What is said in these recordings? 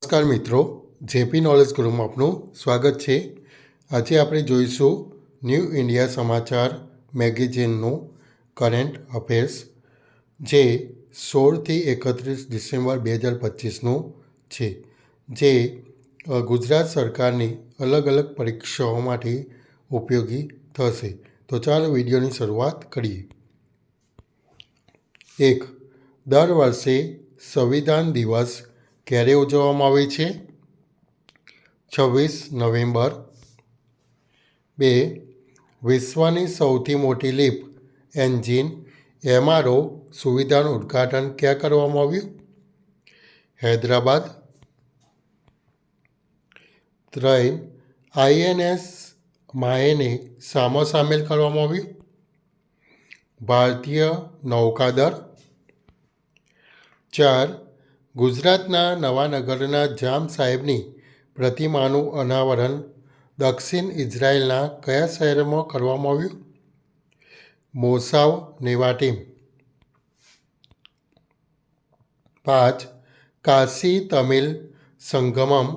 નમસ્કાર મિત્રો, JP knowledge ગ્રુપમાં આપનું સ્વાગત છે. આજે આપણે જોઈશું ન્યૂ ઇન્ડિયા સમાચાર મેગેઝિનનું કરંટ અફેર્સ, જે 16થી 31 ડિસેમ્બર 2025નું છે, જે ગુજરાત સરકારની અલગ અલગ પરીક્ષાઓ માટે ઉપયોગી થશે. તો ચાલો વિડીયોની શરૂઆત કરીએ. 1. દર વર્ષે સંવિધાન દિવસ ક્યારે ઉજવવામાં આવે છે? 26 નવેમ્બર. 2. વિશ્વની સૌથી મોટી લિફ્ટ એન્જિન એમઆરઓ સુવિધાનું ઉદ્ઘાટન ક્યાં કરવામાં આવ્યું? હૈદરાબાદ. 3. આઈએનએસ માએને શામાં સામેલ કરવામાં આવ્યું? ભારતીય નૌકાદળ. 4. ગુજરાતના નવાનગરના જામ સાહેબની પ્રતિમાનું અનાવરણ દક્ષિણ ઇઝરાયલના કયા શહેરમાં કરવામાં આવ્યું? મોસાવ નેવાટીમ. 5. કાશી તમિલ સંગમમ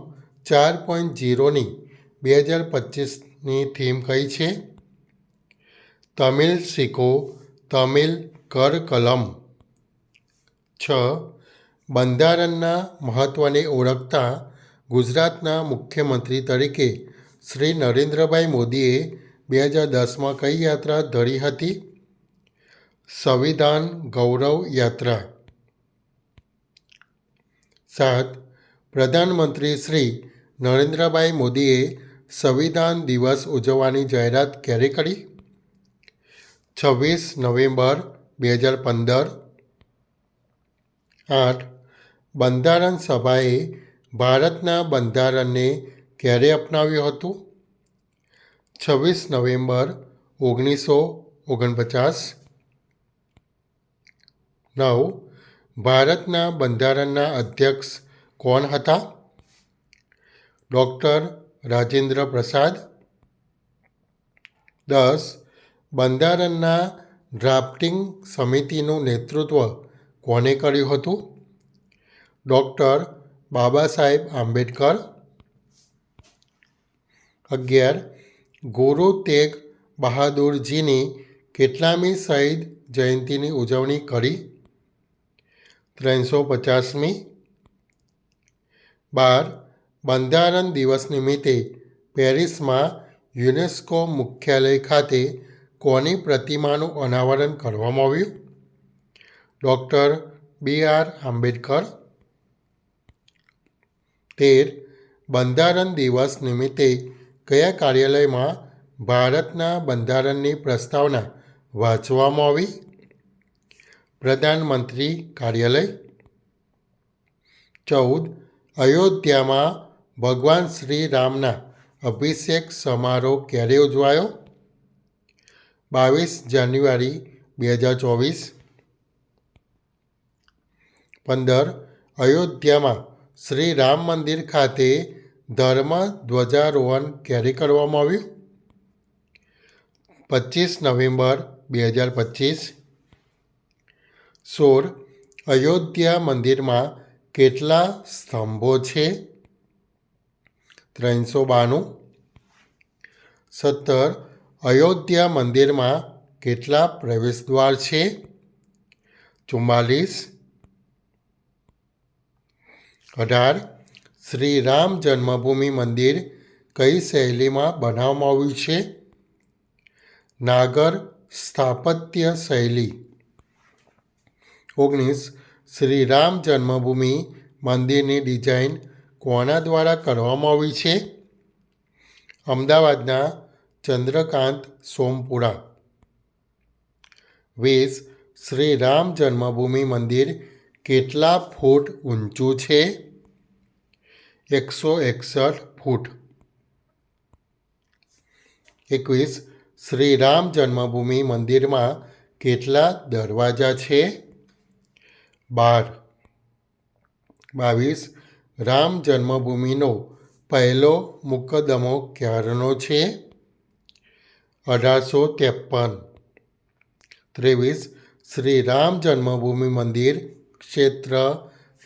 4.0ની 2025ની થીમ કઈ છે? તમિલ શીખો, તમિલ કર કલમ. 6. બંધારણના મહત્ત્વને ઓળખતા ગુજરાતના મુખ્યમંત્રી તરીકે શ્રી નરેન્દ્રભાઈ મોદીએ 2010માં કઈ યાત્રા ધરી હતી? સંવિધાન ગૌરવ યાત્રા. 7. પ્રધાનમંત્રી શ્રી નરેન્દ્રભાઈ મોદીએ સંવિધાન દિવસ ઉજવવાની જાહેરાત ક્યારે કરી? 26 નવેમ્બર 2015. 8. બંધારણ સભાએ ભારતના બંધારણને ક્યારે અપનાવ્યું હતું? 26 નવેમ્બર 1949. 9. ભારતના બંધારણના અધ્યક્ષ કોણ હતા? ડૉક્ટર રાજેન્દ્ર પ્રસાદ. 10. બંધારણના ડ્રાફ્ટિંગ સમિતિનું નેતૃત્વ કોણે કર્યું હતું? ડૉક્ટર બાબા સાહેબ આંબેડકર. 11. ગુરુ તેગ બહાદુરજીની કેટલામી શહીદ જયંતિની ઉજવણી કરી? 350મી. 12. બંધારણ દિવસ નિમિત્તે પેરિસમાં યુનેસ્કો મુખ્યાલય ખાતે કોની પ્રતિમાનું અનાવરણ કરવામાં આવ્યું? ડૉક્ટર બી.આર. આંબેડકર. 13. બંધારણ દિવસ નિમિત્તે કયા કાર્યાલયમાં ભારતના બંધારણની પ્રસ્તાવના વાંચવામાં આવી? પ્રધાનમંત્રી કાર્યાલય. 14. અયોધ્યામાં ભગવાન શ્રી રામના અભિષેક સમારોહ ક્યારે ઉજવાયો? 22 જાન્યુઆરી 2024. 15. અયોધ્યામાં શ્રી રામ મંદિર ખાતે ધર્મ ધ્વજારોહણ ક્યારે કરવામાં આવ્યું? 25 નવેમ્બર 2025. 16. અયોધ્યા મંદિરમાં કેટલા સ્તંભો છે? 392. 17. અયોધ્યા મંદિરમાં કેટલા પ્રવેશદ્વાર છે? 44. 18. શ્રી રામ જન્મભૂમિ મંદિર કઈ શૈલીમાં બનાવવામાં આવ્યું છે? નાગર સ્થાપત્ય શૈલી. 19. શ્રી રામ જન્મભૂમિ મંદિરની ડિઝાઇન કોના દ્વારા કરવામાં આવી છે? અમદાવાદના ચંદ્રકાંત સોમપુરા. 20. શ્રી રામ જન્મભૂમિ મંદિર કેટલા ફૂટ ઊંચું છે? 161 ફૂટ. 21. શ્રી રામ જન્મભૂમિ મંદિરમાં કેટલા દરવાજા છે? 12. 22. રામ જન્મભૂમિનો પહેલો મુકદ્દમો ક્યારનો છે? 1853. 23. શ્રી રામ જન્મભૂમિ મંદિર ક્ષેત્ર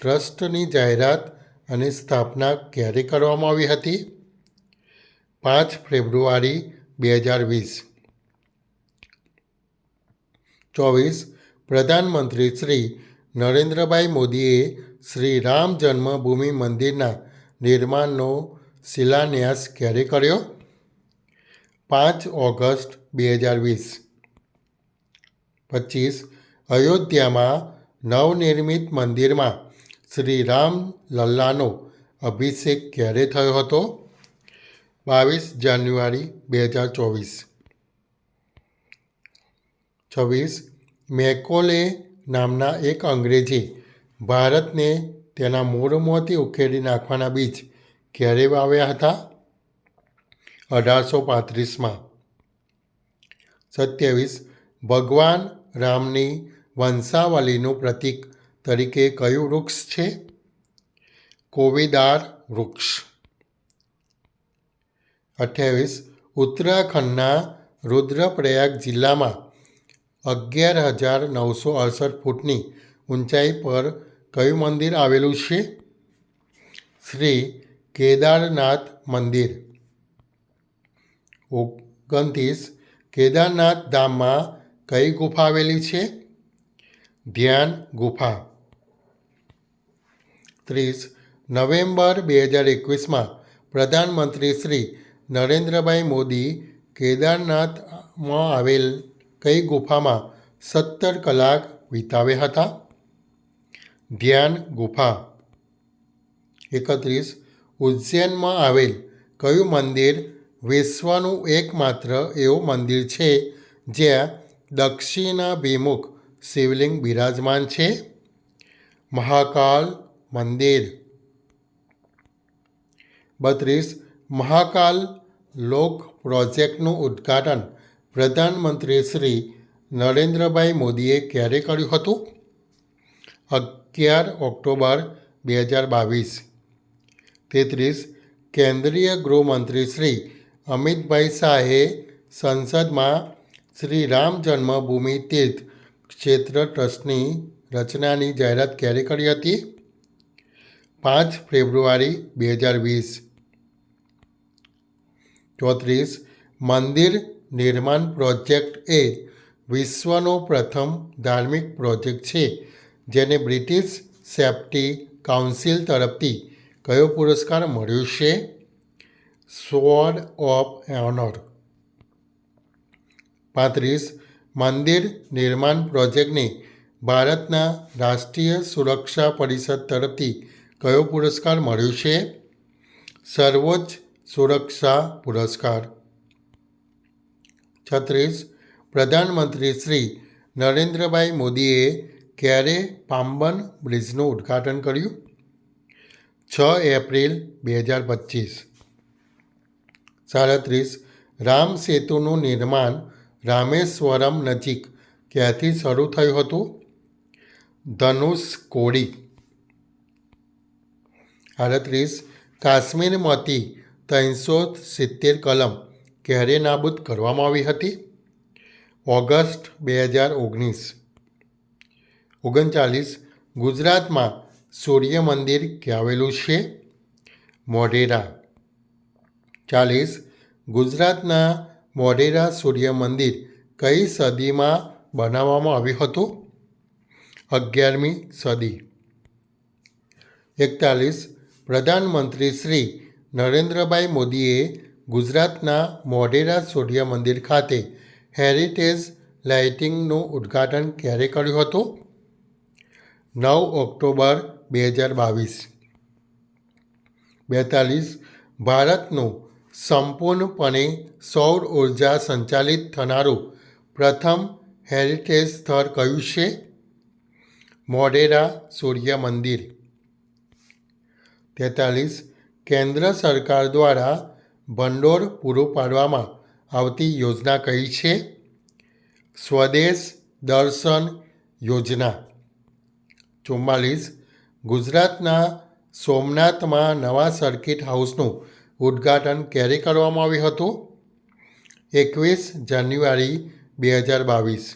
ટ્રસ્ટની જાહેરાત અને સ્થાપના ક્યારે કરવામાં આવી હતી? 5 ફેબ્રુઆરી 2020. 24. પ્રધાનમંત્રી શ્રી નરેન્દ્રભાઈ મોદીએ શ્રી રામ જન્મભૂમિ મંદિરના નિર્માણનો શિલાન્યાસ ક્યારે કર્યો? 5 ઓગસ્ટ 2020. 25. અયોધ્યામાં નવનિર્મિત મંદિરમાં શ્રી રામ લલ્લાનો અભિષેક ક્યારે થયો હતો? 22 જાન્યુઆરી 2024. 26. મેકોલે નામના એક અંગ્રેજે ભારતને તેના મૂળમાંથી ઉખેડી નાખવાના બીજ ક્યારે વાવ્યા હતા? 1835માં. 27. ભગવાન રામની વંશાવલીનું પ્રતીક તરીકે કયું વૃક્ષ છે? કોવીદાર વૃક્ષ. 28. ઉત્તરાખંડના રુદ્રપ્રયાગ જિલ્લામાં 11,968 ફૂટની ઊંચાઈ પર કયું મંદિર આવેલું છે? શ્રી કેદારનાથ મંદિર. 29. કેદારનાથ ધામમાં કઈ ગુફા આવેલી છે? ધ્યાન ગુફા. 30. નવેમ્બર 2021માં પ્રધાનમંત્રી શ્રી નરેન્દ્રભાઈ મોદી કેદારનાથમાં આવેલ કઈ ગુફામાં 17 કલાક વિતાવ્યા હતા? ધ્યાન ગુફા. 31. ઉજ્જૈનમાં આવેલ કયું મંદિર વિશ્વનું એકમાત્ર એવું મંદિર છે જ્યાં દક્ષિણાભિમુખ શિવલિંગ બિરાજમાન છે? મહાકાલ મંદિર. 32. મહાકાલ લોક પ્રોજેક્ટનું ઉદ્ઘાટન પ્રધાનમંત્રી શ્રી નરેન્દ્રભાઈ મોદીએ ક્યારે કર્યું હતું? 11 ઓક્ટોબર 2022. 33. કેન્દ્રીય ગૃહમંત્રી શ્રી અમિતભાઈ શાહે સંસદમાં શ્રી રામ જન્મભૂમિ તીર્થ ક્ષેત્ર ટ્રસ્ટની રચનાની જાહેરાત ક્યારે કરી હતી? 5 ફેબ્રુઆરી 2020. 34. મંદિર નિર્માણ પ્રોજેક્ટ એ વિશ્વનો પ્રથમ ધાર્મિક પ્રોજેક્ટ છે જેને બ્રિટિશ સેફ્ટી કાઉન્સિલ તરફથી કયો પુરસ્કાર મળ્યો છે? Sword of honour. 35. મંદિર નિર્માણ પ્રોજેક્ટને ભારતના રાષ્ટ્રીય સુરક્ષા પરિષદ તરફથી કયો પુરસ્કાર મળ્યો છે? સર્વોચ્ચ સુરક્ષા પુરસ્કાર. 36. પ્રધાનમંત્રી શ્રી નરેન્દ્રભાઈ મોદીએ ક્યારે પામ્બન બ્રિજનું ઉદ્ઘાટન કર્યું? 6 એપ્રિલ 2025. 37. રામ સેતુનું નિર્માણ રામેશ્વરમ નજીક ક્યાંથી શરૂ થયું હતું? ધનુષકોડી. 38. કાશ્મીરમાંથી 370 કલમ ક્યારે નાબૂદ કરવામાં આવી હતી? ઓગસ્ટ 2019. 39. ગુજરાતમાં સૂર્ય મંદિર ક્યાં આવેલું છે? મોઢેરા. 40. ગુજરાતના મોઢેરા સૂર્ય મંદિર કઈ સદીમાં બનાવવામાં આવ્યું હતું? 11મી સદી. 41. પ્રધાનમંત્રી શ્રી નરેન્દ્રભાઈ મોદીએ ગુજરાતના મોઢેરા સૂર્ય મંદિર ખાતે હેરિટેજ લાઇટિંગનું ઉદ્ઘાટન ક્યારે કર્યું હતું? 9 ઓક્ટોબર 2022. 42. ભારતનું સંપૂર્ણપણે સૌર ઉર્જા સંચાલિત થનારું પ્રથમ હેરિટેજ સ્થળ કયું છે? મોઢેરા સૂર્ય મંદિર. 43. કેન્દ્ર સરકાર દ્વારા ભંડોળ પૂરું પાડવામાં આવતી યોજના કઈ છે? સ્વદેશ દર્શન યોજના. 44. ગુજરાતના સોમનાથમાં નવા સર્કિટ હાઉસનું ઉદ્ઘાટન ક્યારે કરવામાં આવ્યું હતું? 21 જાન્યુઆરી 2022.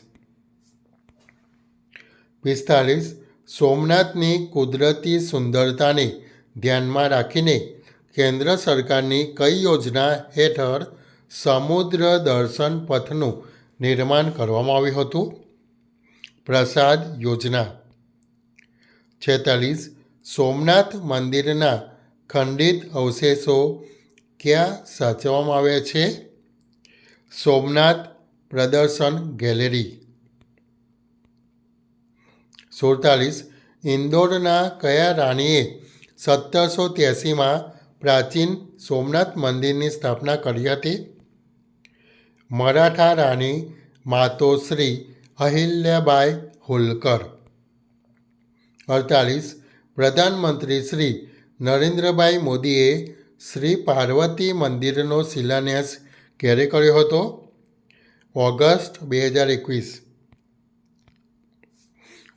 45. સોમનાથની કુદરતી સુંદરતાને ધ્યાનમાં રાખીને કેન્દ્ર સરકારની કઈ યોજના હેઠળ સમુદ્ર દર્શન પથનું નિર્માણ કરવામાં આવ્યું હતું? પ્રસાદ યોજના. 46. સોમનાથ મંદિરના ખંડિત અવશેષો ક્યાં સાચવવામાં આવ્યા છે? સોમનાથ પ્રદર્શન ગેલેરી. 47. ઇન્દોરના કયા રાણીએ 1783માં પ્રાચીન સોમનાથ મંદિરની સ્થાપના કરી હતી? મરાઠા રાણી માતોશ્રી અહિલ્યાબાઈ હોલકર. 48. પ્રધાનમંત્રી શ્રી નરેન્દ્રભાઈ મોદીએ શ્રી પાર્વતી મંદિરનો શિલાન્યાસ ક્યારે કર્યો હતો? ઓગસ્ટ 2021.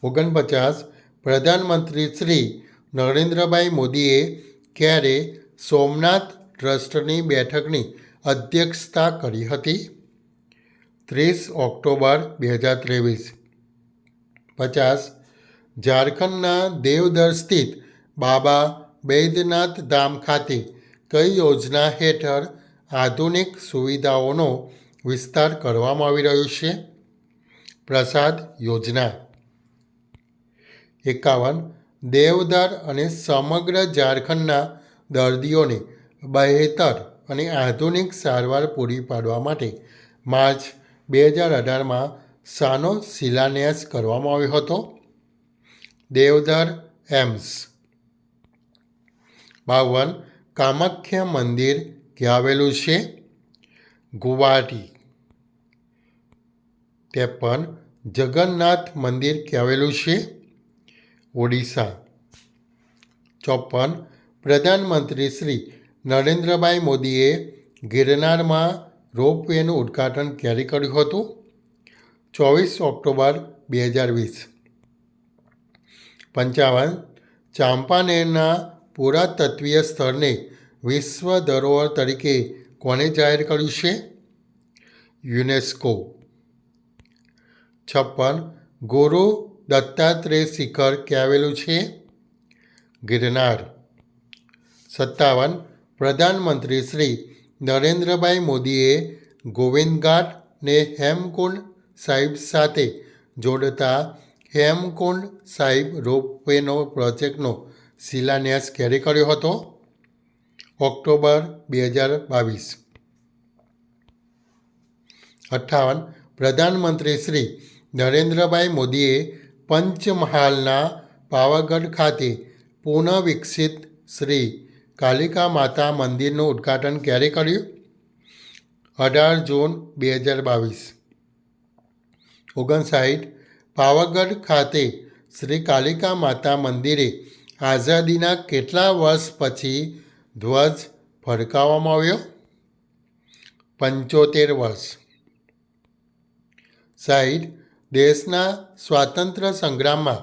49. પ્રધાનમંત્રી શ્રી નરેન્દ્રભાઈ મોદીએ ક્યારે સોમનાથ ટ્રસ્ટની બેઠકની અધ્યક્ષતા કરી હતી? 30 ઓક્ટોબર 2023. 50. ઝારખંડના દેવધર સ્થિત બાબા બૈદ્યનાથ ધામ ખાતે કઈ યોજના હેઠળ આધુનિક સુવિધાઓનો વિસ્તાર કરવામાં આવી રહ્યો છે? પ્રસાદ યોજના. 51. દેવધર અને સમગ્ર ઝારખંડના દર્દીઓને બહેતર અને આધુનિક સારવાર પૂરી પાડવા માટે માર્ચ 2018માં શાનો શિલાન્યાસ કરવામાં આવ્યો હતો? દેવધર એમ્સ. 52. કામાખ્યા મંદિર ક્યાં આવેલું છે? ગુવાહાટી. 53. જગન્નાથ મંદિર ક્યાં આવેલું છે? ઓડિશા. 54. પ્રધાનમંત્રી શ્રી નરેન્દ્રભાઈ મોદીએ ગિરનારમાં રોપવેનું ઉદ્ઘાટન ક્યારે કર્યું હતું? 24 ઓક્ટોબર 2020. 55. ચાંપાનેરના પુરાતત્વીય સ્થળને વિશ્વ ધરોહર તરીકે કોણે જાહેર કર્યું છે? યુનેસ્કો. 56. ગુરુ દત્તાત્રેય શિખર ક્યાં આવેલું છે? ગિરનાર. 57. પ્રધાનમંત્રી શ્રી નરેન્દ્રભાઈ મોદીએ ગોવિંદ ઘાટ ને હેમકુંડ સાહિબ સાથે જોડતા હેમકુંડ સાહિબ રોપવેનો પ્રોજેક્ટનો શિલાન્યાસ ક્યારે કર્યો હતો? ઓક્ટોબર 2022. 58. પ્રધાનમંત્રી શ્રી નરેન્દ્રભાઈ મોદીએ પંચમહાલના પાવાગઢ ખાતે પુનઃવિકસિત શ્રી કાલિકા માતા મંદિરનું ઉદ્ઘાટન ક્યારે કર્યું? 18 જૂન 2022. 59. પાવાગઢ ખાતે શ્રી કાલિકા માતા મંદિરે આઝાદીના કેટલા વર્ષ પછી ધ્વજ ફરકાવવામાં આવ્યો? 75 વર્ષ. 60. દેશના સ્વાતંત્ર્ય સંગ્રામમાં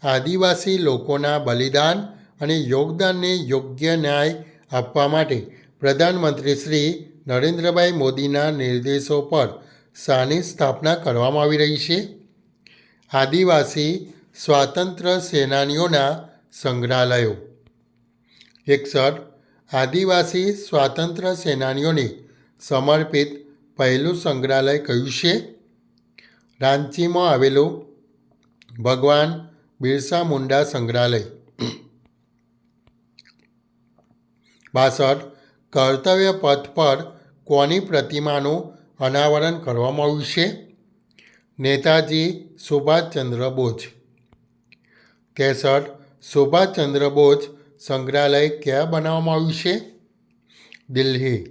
આદિવાસી લોકોના બલિદાન અને યોગદાનને યોગ્ય ન્યાય આપવા માટે પ્રધાનમંત્રી શ્રી નરેન્દ્રભાઈ મોદીના નિર્દેશો પર શાની સ્થાપના કરવામાં આવી રહી છે? આદિવાસી સ્વાતંત્ર્ય સેનાનીઓના સંગ્રહાલયો. 61. આદિવાસી સ્વાતંત્ર્ય સેનાનીઓને સમર્પિત પહેલું સંગ્રહાલય કયું છે? રાંચીમાં આવેલું ભગવાન બિરસા મુંડા સંગ્રહાલય. 62. કર્તવ્ય પથ પર કોની પ્રતિમાનું અનાવરણ કરવામાં આવ્યું છે? નેતાજી સુભાષચંદ્ર બોઝ. 63. સુભાષચંદ્ર બોઝ સંગ્રહાલય ક્યાં બનાવવામાં આવ્યું છે? દિલ્હી.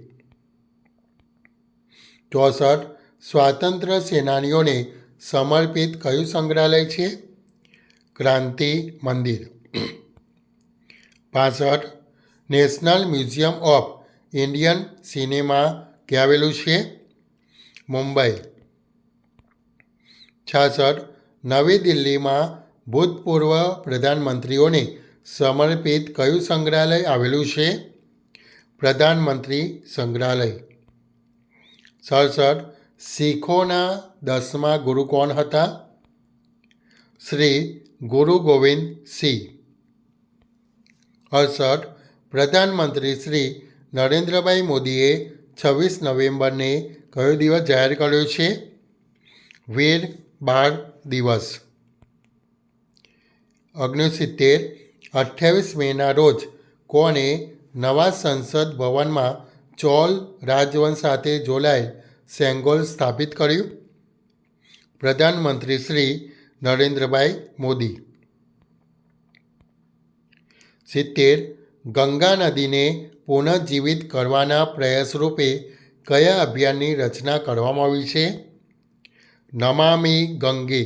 64. સ્વાતંત્ર્ય સેનાનીઓને સમર્પિત કયું સંગ્રહાલય છે? ક્રાંતિ મંદિર. 65. National museum of Indian cinema ક્યાં આવેલું છે? મુંબઈ. 66. નવી દિલ્હીમાં ભૂતપૂર્વ પ્રધાનમંત્રીઓને સમર્પિત કયું સંગ્રહાલય આવેલું છે? પ્રધાનમંત્રી સંગ્રહાલય. 67. શીખોના 10મા ગુરુ કોણ હતા? શ્રી ગુરુ ગોવિંદ સિંહ. 68. પ્રધાનમંત્રી શ્રી નરેન્દ્રભાઈ મોદીએ 26 નવેમ્બરને કયો દિવસ જાહેર કર્યો છે? વીર બાળ દિવસ. 69. 28 મેના રોજ કોણે નવા સંસદ ભવનમાં ચોલ રાજવંશ સાથે જોડાયેલ સેંગોલ સ્થાપિત કર્યું? પ્રધાનમંત્રી શ્રી નરેન્દ્રભાઈ મોદી. 70. ગંગા નદીને પુનઃજીવિત કરવાના પ્રયાસ રૂપે કયા અભિયાનની રચના કરવામાં આવી છે? નમામિ ગંગે.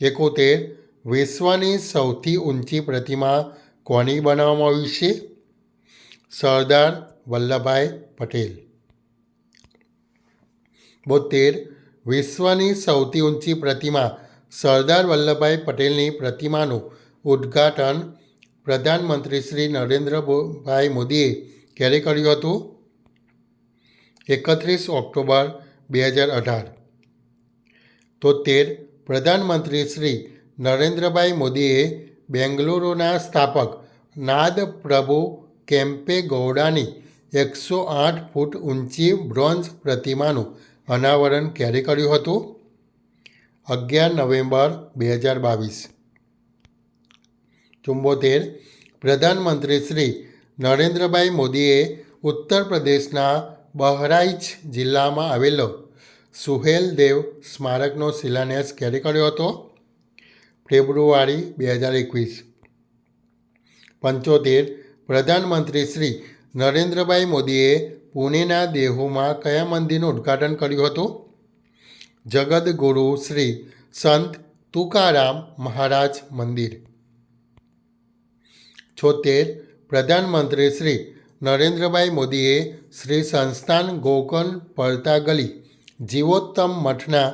71. વિશ્વની સૌથી ઊંચી પ્રતિમા કોની બનાવવામાં આવી છે? સરદાર વલ્લભભાઈ પટેલ. 72. વિશ્વની સૌથી ઊંચી પ્રતિમા સરદાર વલ્લભભાઈ પટેલની પ્રતિમાનું ઉદ્ઘાટન પ્રધાનમંત્રી શ્રી નરેન્દ્રભાઈ મોદીએ ક્યારે કર્યું હતું? 31 ઓક્ટોબર 2018. 73. પ્રધાનમંત્રી શ્રી નરેન્દ્રભાઈ મોદીએ બેંગલુરુના સ્થાપક નાદ પ્રભુ કેમ્પે ગૌડાની 108 ફૂટ ઊંચી બ્રોન્ઝ પ્રતિમાનું અનાવરણ ક્યારે કર્યું હતું? 11 નવેમ્બર 2022. 74. પ્રધાનમંત્રી શ્રી નરેન્દ્રભાઈ મોદીએ ઉત્તર પ્રદેશના બહરાઇચ જિલ્લામાં આવેલો સુહેલદેવ સ્મારકનો શિલાન્યાસ ક્યારે કર્યો હતો? ફેબ્રુઆરી 2021. 75. પ્રધાનમંત્રી શ્રી નરેન્દ્રભાઈ મોદીએ પુણેના દેહુમાં કયા મંદિરનું ઉદ્ઘાટન કર્યું હતું? જગદગુરુ શ્રી સંત તુકારામ મહારાજ મંદિર. 76. પ્રધાનમંત્રી શ્રી નરેન્દ્રભાઈ મોદીએ શ્રી સંસ્થાન ગોકર્ણ પડતાગલી જીવોત્તમ મઠના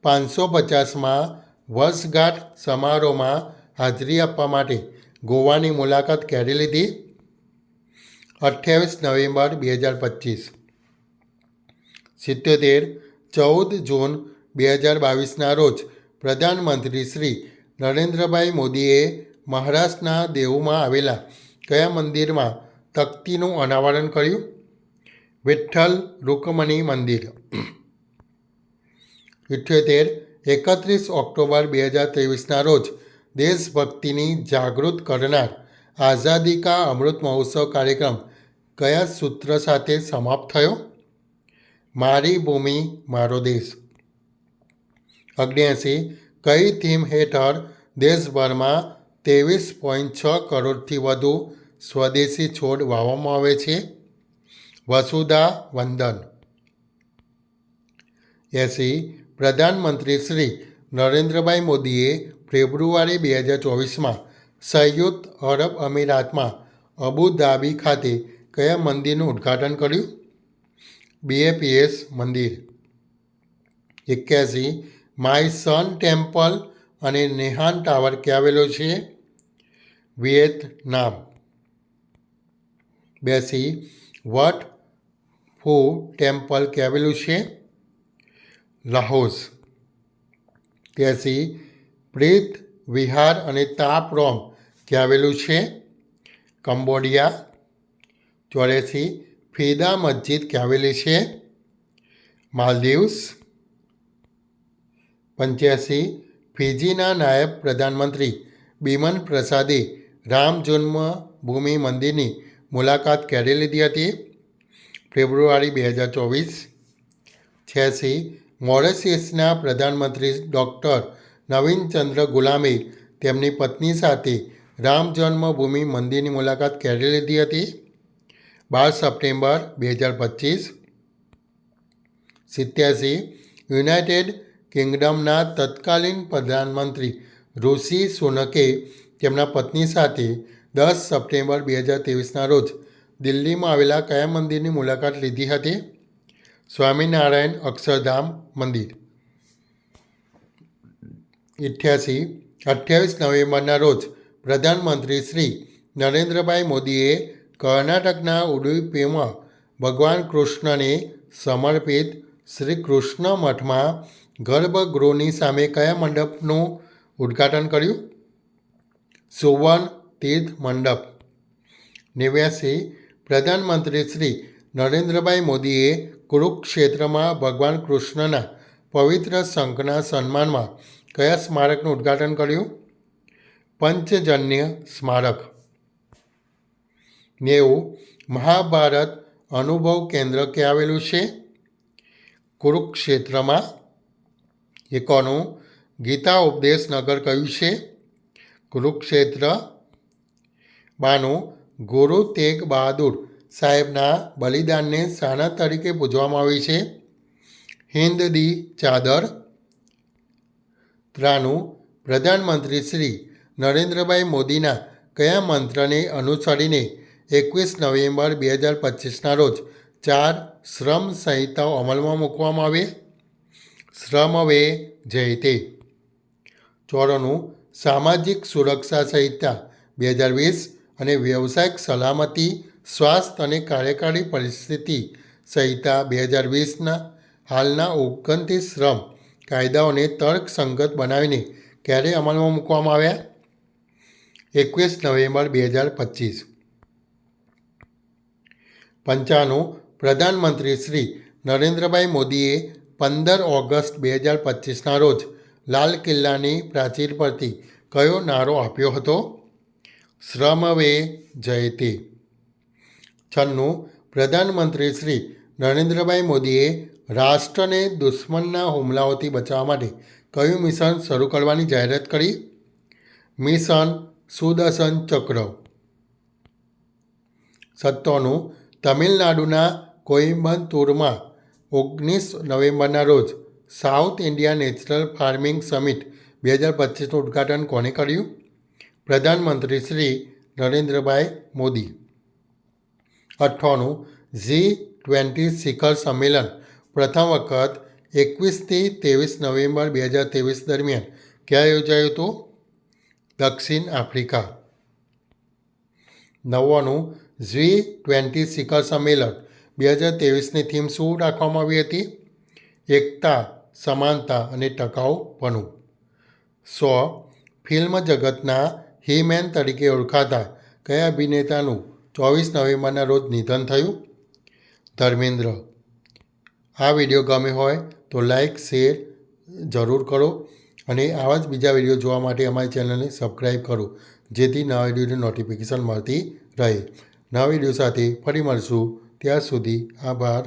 550માં વર્ષગાંઠ સમારોહમાં હાજરી આપવા માટે ગોવાની મુલાકાત ક્યારે લીધી? 28 નવેમ્બર 2025. 77. 14 જૂન 2022ના રોજ પ્રધાનમંત્રી શ્રી નરેન્દ્રભાઈ મોદીએ મહારાષ્ટ્રના દેહુમાં આવેલા કયા મંદિરમાં તકતીનું અનાવરણ કર્યું? વિઠ્ઠલ રૂકમણી મંદિર. 78. 31 ઓક્ટોબર 2023ના રોજ દેશભક્તિની જાગૃત કરનાર આઝાદી કા અમૃત મહોત્સવ કાર્યક્રમ કયા સૂત્ર સાથે સમાપ્ત થયો? મારી ભૂમિ મારો દેશ. 79. કઈ થીમ હેઠળ દેશભરમાં 23.6 કરોડથી વધુ સ્વદેશી છોડ વાવવામાં આવે છે? વસુધા વંદન. 80. પ્રધાનમંત્રી શ્રી નરેન્દ્રભાઈ મોદીએ ફેબ્રુઆરી 2024માં સંયુક્ત અરબ અમીરાતમાં અબુધાબી ખાતે કયા મંદિરનું ઉદ્ઘાટન કર્યું? BAPS મંદિર. 81. માય સન ટેમ્પલ અને નેહાન ટાવર ક્યાં આવેલો છે? વિયેતનામ. 82. વટ ફુ ટેમ્પલ ક્યાં આવેલું છે? લાહોસ. 83. પ્રીત વિહાર અને તાપરોમ ક્યાં આવેલું છે? કંબોડિયા. 84. ફીદા મસ્જિદ ક્યાં આવેલી છે? માલદીવ્સ. 85. ફિજીના નાયબ પ્રધાનમંત્રી બિમન પ્રસાદે રામ જન્મભૂમિ મંદિરની મુલાકાત ક્યારે લીધી હતી? ફેબ્રુઆરી 2024. 86. મોરેશિયસના પ્રધાનમંત્રી ડૉક્ટર નવીન ચંદ્ર ગુલામે તેમની પત્ની સાથે રામ જન્મભૂમિ મંદિરની મુલાકાત ક્યારે લીધી હતી? 12 સપ્ટેમ્બર 2025. 87. યુનાઇટેડ કિંગડમના તત્કાલીન પ્રધાનમંત્રી ઋષિ સુનકે તેમના પત્ની સાથે 10 સપ્ટેમ્બર 2023ના રોજ દિલ્હીમાં આવેલા કયા મંદિરની મુલાકાત લીધી હતી? સ્વામિનારાયણ અક્ષરધામ મંદિર. 88. 28 નવેમ્બરના રોજ પ્રધાનમંત્રી શ્રી નરેન્દ્રભાઈ મોદીએ કર્ણાટકના ઉડુપીમાં ભગવાન કૃષ્ણને સમર્પિત શ્રી કૃષ્ણ મઠમાં ગર્ભગૃહની સામે કયા મંડપનું ઉદ્ઘાટન કર્યું? સુવર્ણ તીર્થ મંડપ. પ્રધાનમંત્રી શ્રી નરેન્દ્રભાઈ મોદીએ કુરુક્ષેત્રમાં ભગવાન કૃષ્ણના પવિત્ર શંખના સન્માનમાં કયા સ્મારકનું ઉદ્ઘાટન કર્યું? પંચજન્ય સ્મારક. 90. મહાભારત અનુભવ કેન્દ્ર ક્યાં આવેલું છે? કુરુક્ષેત્રમાં. 91. ગીતા ઉપદેશ નગર કયું છે? કુરુક્ષેત્ર. 92. ગુરુ તેગ બહાદુર સાહેબના બલિદાનને શાના તરીકે પૂજવામાં આવે છે? હિન્દ દી ચાદર. 93. પ્રધાનમંત્રી શ્રી નરેન્દ્રભાઈ મોદીના કયા મંત્રને અનુસરીને 21 નવેમ્બર 2025ના રોજ 4 શ્રમ સંહિતાઓ અમલમાં મૂકવામાં આવે? શ્રમવે જયતે. 94. સામાજિક સુરક્ષા સંહિતા 2020 અને વ્યવસાયિક સલામતી, સ્વાસ્થ્ય અને કાર્યકારી પરિસ્થિતિ સંહિતા 2020ના હાલના 29 શ્રમ કાયદાઓને તર્કસંગત બનાવીને ક્યારે અમલમાં મૂકવામાં આવ્યા? 21 નવેમ્બર 2025. 95. પ્રધાનમંત્રી શ્રી નરેન્દ્રભાઈ મોદીએ 15 ઓગસ્ટ 2025ના રોજ લાલ કિલ્લાની પ્રાચીર પરથી કયો નારો આપ્યો હતો? શ્રમવે જયતે. 96. પ્રધાનમંત્રી શ્રી નરેન્દ્રભાઈ મોદીએ રાષ્ટ્રને દુશ્મનના હુમલાઓથી બચાવવા માટે કયું મિશન શરૂ કરવાની જાહેરાત કરી? મિશન સુદર્શન ચક્ર. 97. તમિલનાડુના કોઇમ્બતુરમાં 19 નવેમ્બરના રોજ South India Natural Farming Summit 2025નું ઉદ્ઘાટન કોણે કર્યું? પ્રધાનમંત્રી શ્રી નરેન્દ્રભાઈ મોદી. 98. G20 શિખર સંમેલન પ્રથમ વખત 21થી 23 નવેમ્બર 2023 દરમિયાન ક્યાં યોજાયું હતું? દક્ષિણ આફ્રિકા. 99. G20 શિખર સંમેલન 2023ની થીમ શું રાખવામાં આવી હતી? એકતા, સમાનતા અને ટકાઉપણું. 100. ફિલ્મ જગતના હી-મેન તરીકે ઓળખાતા કયા અભિનેતાનું 24 નવેમ્બરના રોજ નિધન થયું? ધર્મેન્દ્ર. આ વિડીયો ગમે હોય તો લાઈક શેર જરૂર કરો અને આવા જ બીજા વિડીયો જોવા માટે અમારી ચેનલને સબસ્ક્રાઈબ કરો, જેથી નવા વિડીયોની નોટિફિકેશન મળતી રહે. નવા વિડીયો સાથે ફરી મળશું. ત્યાં સુધી આભાર.